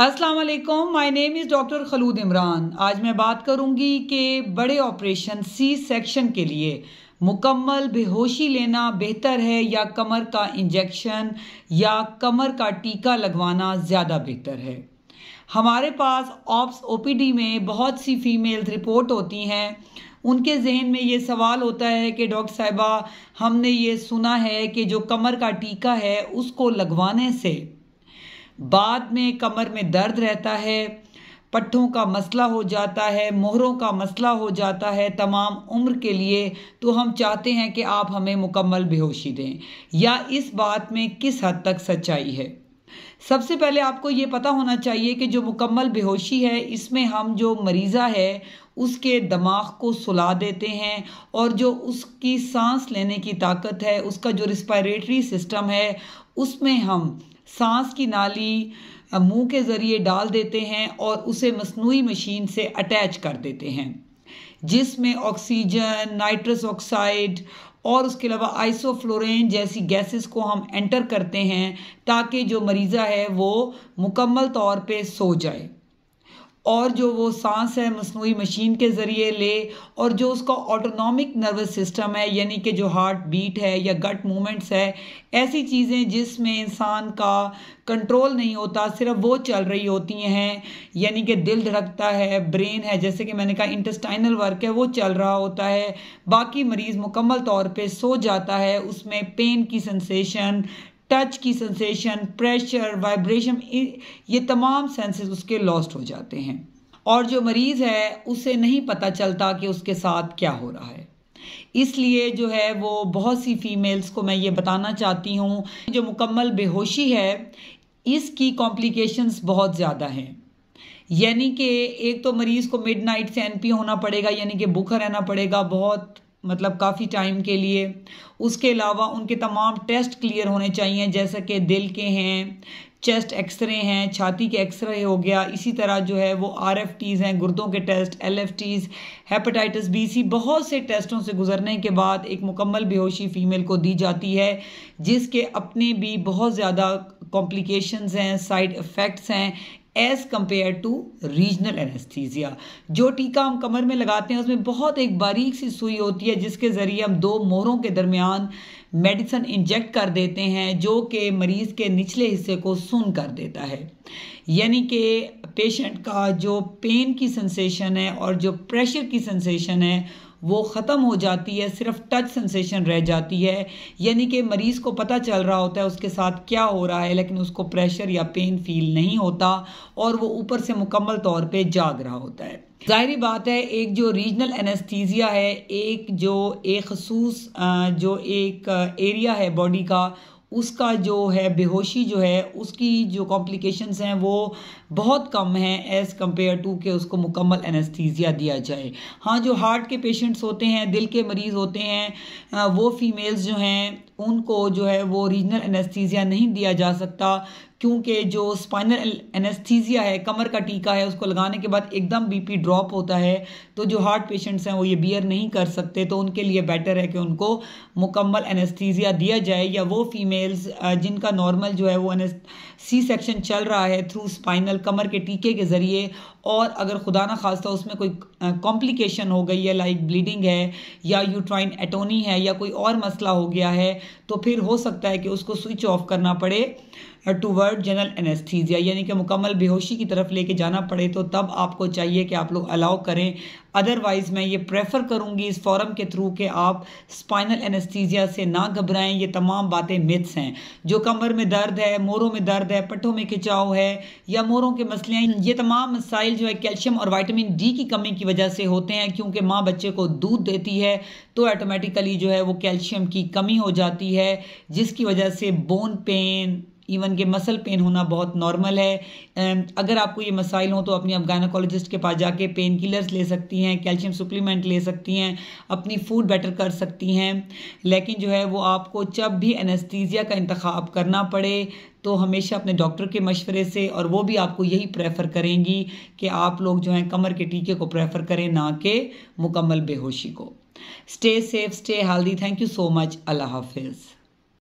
अस्सलाम वालेकुम, my name is doctor Khalood Imran. आज मैं बात करूंगी कि बड़े ऑपरेशन सी सेक्शन के लिए मुकम्मल बेहोशी लेना बेहतर है या कमर का इंजेक्शन या कमर का टीका लगवाना ज़्यादा बेहतर है। हमारे पास ऑप्स ओपीडी में बहुत सी फीमेल्स रिपोर्ट होती हैं। उनके जहन में ये सवाल होता है कि डॉक्टर साहिबा, हमने ये सुना है कि जो कमर का टीका है उसको लगवाने से बाद में कमर में दर्द रहता है, पट्ठों का मसला हो जाता है, मोहरों का मसला हो जाता है तमाम उम्र के लिए। तो हम चाहते हैं कि आप हमें मुकम्मल बेहोशी दें, या इस बात में किस हद तक सच्चाई है। सबसे पहले आपको ये पता होना चाहिए कि जो मुकम्मल बेहोशी है इसमें हम जो मरीज़ा है उसके दिमाग को सुला देते हैं, और जो उसकी सांस लेने की ताकत है, उसका जो रिस्पायरेटरी सिस्टम है, उसमें हम सांस की नाली मुंह के ज़रिए डाल देते हैं और उसे मसनूई मशीन से अटैच कर देते हैं, जिसमें ऑक्सीजन, नाइट्रस ऑक्साइड और उसके अलावा आइसोफ्लोरेन जैसी गैसेस को हम एंटर करते हैं, ताकि जो मरीज़ा है वो मुकम्मल तौर पे सो जाए और जो वो सांस है मसनूई मशीन के ज़रिए ले, और जो उसका ऑटोनॉमिक नर्वस सिस्टम है, यानी कि जो हार्ट बीट है या गट मूवमेंट्स है, ऐसी चीज़ें जिसमें इंसान का कंट्रोल नहीं होता, सिर्फ वो चल रही होती हैं, यानी कि दिल धड़कता है, ब्रेन है, जैसे कि मैंने कहा इंटेस्टाइनल वर्क है, वो चल रहा होता है। बाकी मरीज़ मुकम्मल तौर पे सो जाता है। उसमें पेन की सेंसेशन, टच की सेंसेशन, प्रेशर, वाइब्रेशन, ये तमाम सेंसेस उसके लॉस्ट हो जाते हैं, और जो मरीज़ है उसे नहीं पता चलता कि उसके साथ क्या हो रहा है। इसलिए जो है वो बहुत सी फीमेल्स को मैं ये बताना चाहती हूँ, जो मुकम्मल बेहोशी है इसकी कॉम्प्लिकेशंस बहुत ज़्यादा हैं। यानी कि एक तो मरीज़ को मिडनाइट से एनपी होना पड़ेगा, यानी कि भूखा रहना पड़ेगा बहुत काफ़ी टाइम के लिए। उसके अलावा उनके तमाम टेस्ट क्लियर होने चाहिए, जैसे कि दिल के हैं, चेस्ट एक्सरे हैं, छाती के एक्सरे हो गया, इसी तरह जो है वो आरएफटीज़ हैं, गुर्दों के टेस्ट, एलएफटीज़, हेपेटाइटिस बी सी, बहुत से टेस्टों से गुजरने के बाद एक मुकम्मल बेहोशी फ़ीमेल को दी जाती है, जिसके अपने भी बहुत ज़्यादा कॉम्प्लिकेशंस हैं, साइड इफ़ेक्ट्स हैं as compare to regional anaesthesia. जो टीका हम कमर में लगाते हैं उसमें बहुत एक बारीक सी सुई होती है, जिसके ज़रिए हम दो मोहरों के दरमियान मेडिसिन इंजेक्ट कर देते हैं, जो कि मरीज़ के निचले हिस्से को सुन्न कर देता है। यानी कि पेशेंट का जो पेन की सेंसेशन है और जो प्रेशर की सेंसेशन है वो ख़त्म हो जाती है, सिर्फ टच सेंसेशन रह जाती है। यानी कि मरीज़ को पता चल रहा होता है उसके साथ क्या हो रहा है, लेकिन उसको प्रेशर या पेन फील नहीं होता, और वो ऊपर से मुकम्मल तौर पे जाग रहा होता है। ज़ाहिरी बात है, एक जो रीजनल एनेस्थीसिया है, एक खसूस जो एक एरिया है बॉडी का, उसका जो है बेहोशी जो है उसकी जो कॉम्प्लिकेशंस हैं वो बहुत कम हैं एज़ कम्पेयर टू कि उसको मुकम्मल एनेस्थीसिया दिया जाए। हाँ, जो हार्ट के पेशेंट्स होते हैं, दिल के मरीज़ होते हैं, वो फीमेल्स जो हैं उनको जो है वो रीजनल एनेस्थीसिया नहीं दिया जा सकता, क्योंकि जो स्पाइनल एनेस्थीसिया है, कमर का टीका है, उसको लगाने के बाद एकदम बीपी ड्रॉप होता है, तो जो हार्ट पेशेंट्स हैं वो ये बियर नहीं कर सकते, तो उनके लिए बेटर है कि उनको मुकम्मल एनेस्थीसिया दिया जाए। या वो फीमेल्स जिनका नॉर्मल जो है वो सी सेक्शन चल रहा है थ्रू स्पाइनल कमर के टीके के ज़रिए, और अगर खुदा ना खास्ता उसमें कोई कॉम्प्लिकेशन हो गई है, लाइक ब्लीडिंग है या यूट्राइन एटोनी है या कोई और मसला हो गया है, तो फिर हो सकता है कि उसको स्विच ऑफ करना पड़े टूवर्ड जनरल एनेस्थीसिया, यानी कि मुकम्मल बेहोशी की तरफ लेके जाना पड़े, तो तब आपको चाहिए कि आप लोग अलाउ करें। अदरवाइज़ मैं ये प्रेफर करूँगी इस फोरम के थ्रू कि आप स्पाइनल एनेस्थीसिया से ना घबराएं। ये तमाम बातें मिथ्स हैं। जो कमर में दर्द है, मोरों में दर्द है, पट्ठों में खिंचाव है या मोरों के मसले हैं, ये तमाम मसाइल जो है कैल्शियम और विटामिन डी की कमी की वजह से होते हैं, क्योंकि माँ बच्चे को दूध देती है तो ऑटोमेटिकली जो है वो कैल्शियम की कमी हो जाती है, जिसकी वजह से बोन पेन, इवन के मसल पेन होना बहुत नॉर्मल है। अगर आपको ये मसाइल हो तो अपनी आप गायनोकोलॉजिस्ट के पास जाके पेन किलर्स ले सकती हैं, कैल्शियम सप्लीमेंट ले सकती हैं, अपनी फूड बेटर कर सकती हैं। लेकिन जो है वो आपको जब भी एनेस्थीसिया का इंतखाब करना पड़े तो हमेशा अपने डॉक्टर के मशवरे से, और वो भी आपको यही प्रेफर करेंगी कि आप लोग जो हैं कमर के टीके को प्रेफर करें, ना कि मुकम्मल बेहोशी को। Stay safe, stay healthy. Thank you so much. अल्लाह हाफिज़।